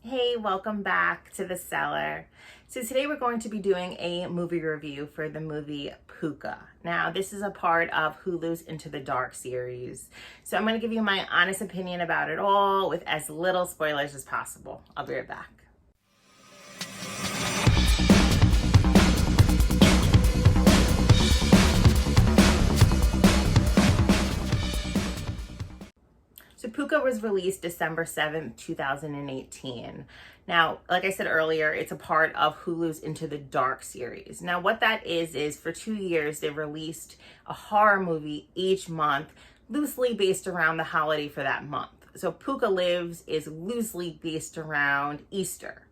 Hey, welcome back to the Cellar. So today we're going to be doing a movie review for the movie Pooka. Now, this is a part of Hulu's Into the Dark series. So I'm going to give you my honest opinion about it all with as little spoilers as possible. I'll be right back. So Pooka was released December 7th, 2018. Now, like I said earlier, it's a part of Hulu's Into the Dark series. Now, what that is for 2 years, they released a horror movie each month, loosely based around the holiday for that month. So Pooka Lives is loosely based around Easter.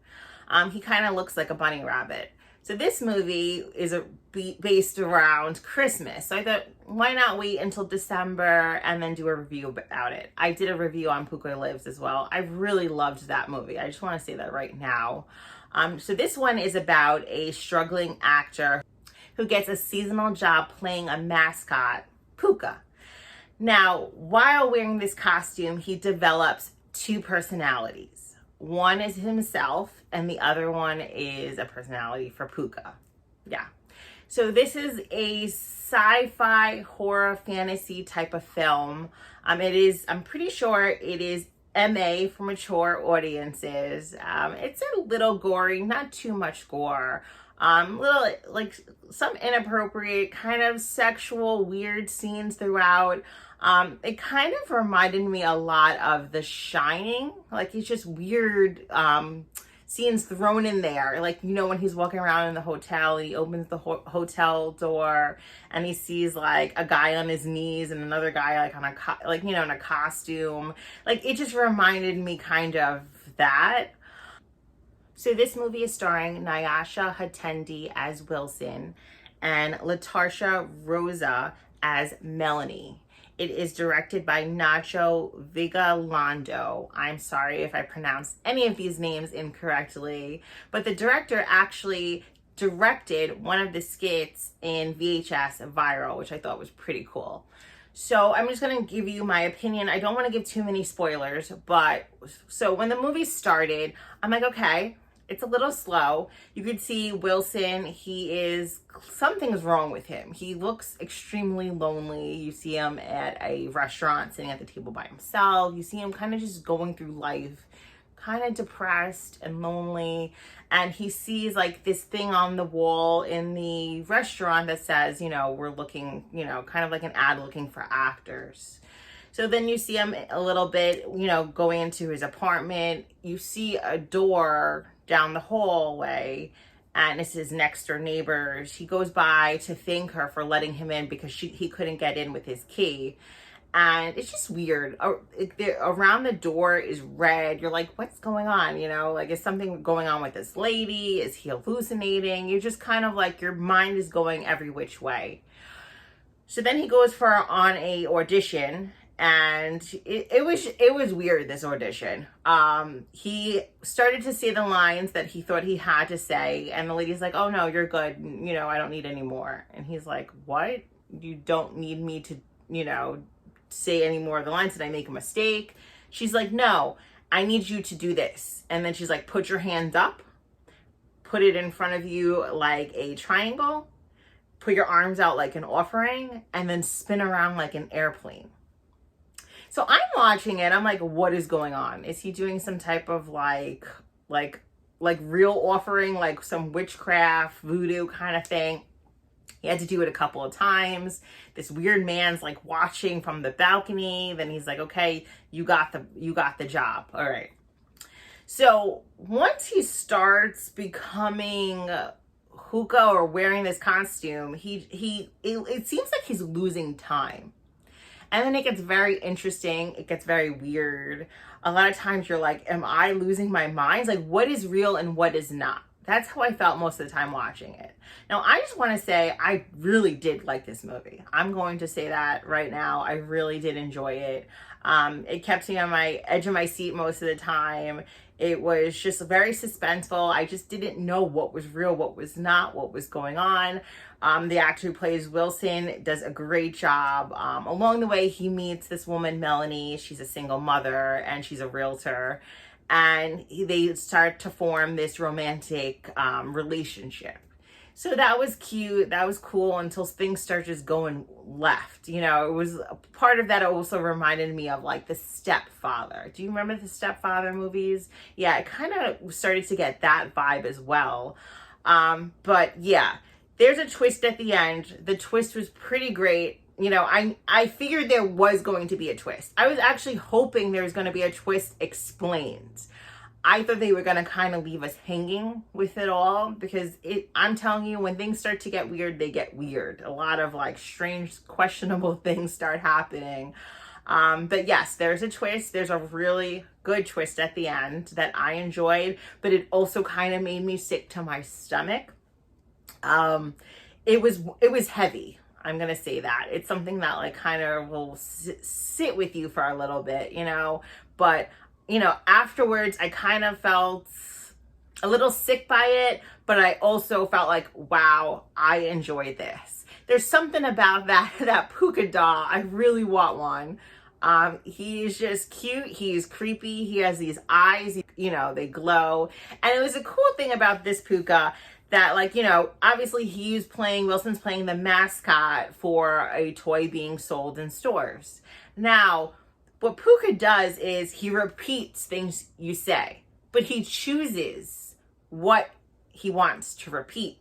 He kind of looks like a bunny rabbit. So this movie is based around Christmas. So I thought, why not wait until December and then do a review about it? I did a review on Pooka Lives as well. I really loved that movie. I just want to say that right now. So this one is about a struggling actor who gets a seasonal job playing a mascot, Pooka. Now, while wearing this costume, he develops two personalities. One is himself, and the other one is a personality for Pooka. Yeah. So this is a sci-fi horror fantasy type of film. I'm pretty sure it is MA for mature audiences. It's a little gory, not too much gore. Little, like, some inappropriate kind of sexual weird scenes throughout. It kind of reminded me a lot of The Shining. Like, it's just weird scenes thrown in there. Like, you know, when he's walking around in the hotel, he opens the hotel door and he sees like a guy on his knees and another guy like on in a costume. Like, it just reminded me kind of that. So this movie is starring Nyasha Hatendi as Wilson and Latarsha Rosa as Melanie. It is directed by Nacho Vigalondo. I'm sorry if I pronounced any of these names incorrectly, but the director actually directed one of the skits in VHS Viral, which I thought was pretty cool. So I'm just going to give you my opinion. I don't want to give too many spoilers, but so when the movie started, I'm like, okay, it's a little slow. You could see Wilson, something's wrong with him. He looks extremely lonely. You see him at a restaurant sitting at the table by himself. You see him kind of just going through life, kind of depressed and lonely. And he sees like this thing on the wall in the restaurant that says, we're looking, kind of like an ad looking for actors. So then you see him a little bit, going into his apartment. You see a door down the hallway, and it's his next door neighbors. He goes by to thank her for letting him in because he couldn't get in with his key. And it's just weird. Around the door is red. You're like, what's going on? Like, is something going on with this lady? Is he hallucinating? You're just kind of like, your mind is going every which way. So then he goes on a audition. And it was weird, this audition. He started to say the lines that he thought he had to say, and the lady's like, oh no, you're good. I don't need any more. And he's like, what? You don't need me to, say any more of the lines? Did I make a mistake? She's like, no, I need you to do this. And then she's like, put your hand up, put it in front of you like a triangle, put your arms out like an offering, and then spin around like an airplane. So I'm watching it. I'm like, what is going on? Is he doing some type of like real offering, like some witchcraft, voodoo kind of thing? He had to do it a couple of times. This weird man's like watching from the balcony. Then he's like, okay, you got the job. All right. So once he starts becoming hookah or wearing this costume, it seems like he's losing time. And then it gets very interesting. It gets very weird. A lot of times you're like, am I losing my mind? Like, what is real and what is not? That's how I felt most of the time watching it. Now, I just want to say I really did like this movie. I'm going to say that right now. I really did enjoy it. It kept me on my edge of my seat most of the time. It was just very suspenseful. I just didn't know what was real, what was not, what was going on. The actor who plays Wilson does a great job. Along the way, he meets this woman, Melanie. She's a single mother and she's a realtor. and they start to form this romantic relationship. So that was cute. That was cool until things start just going left. You know, it was part of that also reminded me of like The Stepfather. Do you remember the Stepfather movies? Yeah, it kind of started to get that vibe as well. But yeah, there's a twist at the end. The twist was pretty great. You know, I figured there was going to be a twist. I was actually hoping there was going to be a twist explained. I thought they were going to kind of leave us hanging with it all, because I'm telling you, when things start to get weird, they get weird. A lot of like strange, questionable things start happening. But yes, there's a twist. There's a really good twist at the end that I enjoyed, but it also kind of made me sick to my stomach. It was heavy. I'm going to say that. It's something that like kind of will sit with you for a little bit, you know, but you know, afterwards, I kind of felt a little sick by it, but I also felt like, wow, I enjoyed this. There's something about that Pooka doll. I really want one. He's just cute. He's creepy. He has these eyes, you know, they glow. And it was a cool thing about this Pooka that, like, you know, obviously Wilson's playing the mascot for a toy being sold in stores. Now, what Pooka does is he repeats things you say, but he chooses what he wants to repeat.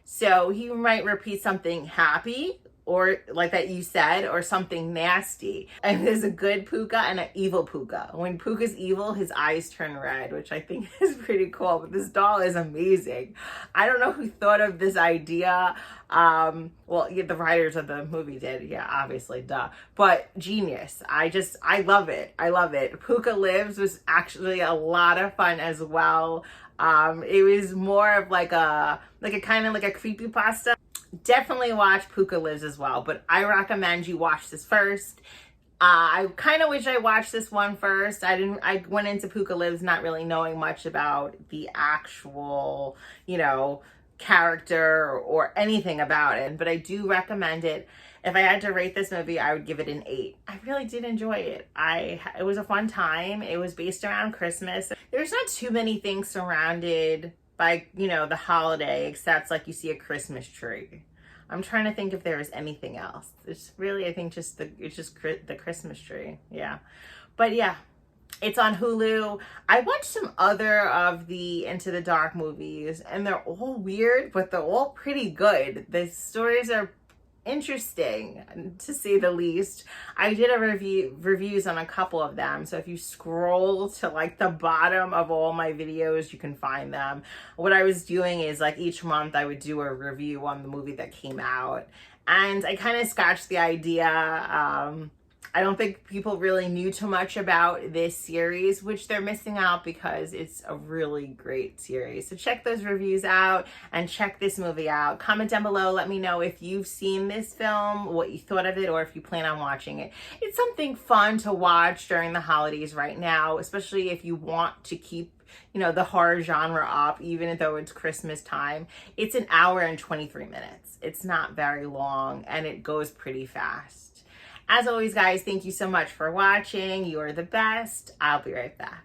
So he might repeat something happy, or like that you said, or something nasty. And there's a good Pooka and an evil Pooka. When Pooka's evil, his eyes turn red, which I think is pretty cool. But this doll is amazing. I don't know who thought of this idea. Well, yeah, the writers of the movie did. Yeah, obviously, duh. But genius. I love it. I love it. Pooka Lives was actually a lot of fun as well. It was more of like a kind of like a creepypasta. Definitely watch Pooka Lives as well, but I recommend you watch this first. I kind of wish I watched this one first. I went into Pooka Lives not really knowing much about the actual, you know, character or anything about it, but I do recommend it. If I had to rate this movie, I would give it an 8. I really did enjoy it. It was a fun time. It was based around Christmas. There's not too many things surrounded by, you know, the holiday, except like you see a Christmas tree. I'm trying to think if there was anything else. It's really, I think it's just the Christmas tree. Yeah. But yeah, it's on Hulu. I watched some other of the Into the Dark movies, and they're all weird, but they're all pretty good. The stories are interesting, to say the least. I did a reviews on a couple of them, so if you scroll to like the bottom of all my videos, you can find them. What I was doing is like each month I would do a review on the movie that came out, and I kind of scratched the idea. I don't think people really knew too much about this series, which they're missing out because it's a really great series. So check those reviews out and check this movie out. Comment down below. Let me know if you've seen this film, what you thought of it, or if you plan on watching it. It's something fun to watch during the holidays right now, especially if you want to keep, you know, the horror genre up, even though it's Christmas time. It's an hour and 23 minutes. It's not very long, and it goes pretty fast. As always, guys, thank you so much for watching. You are the best. I'll be right back.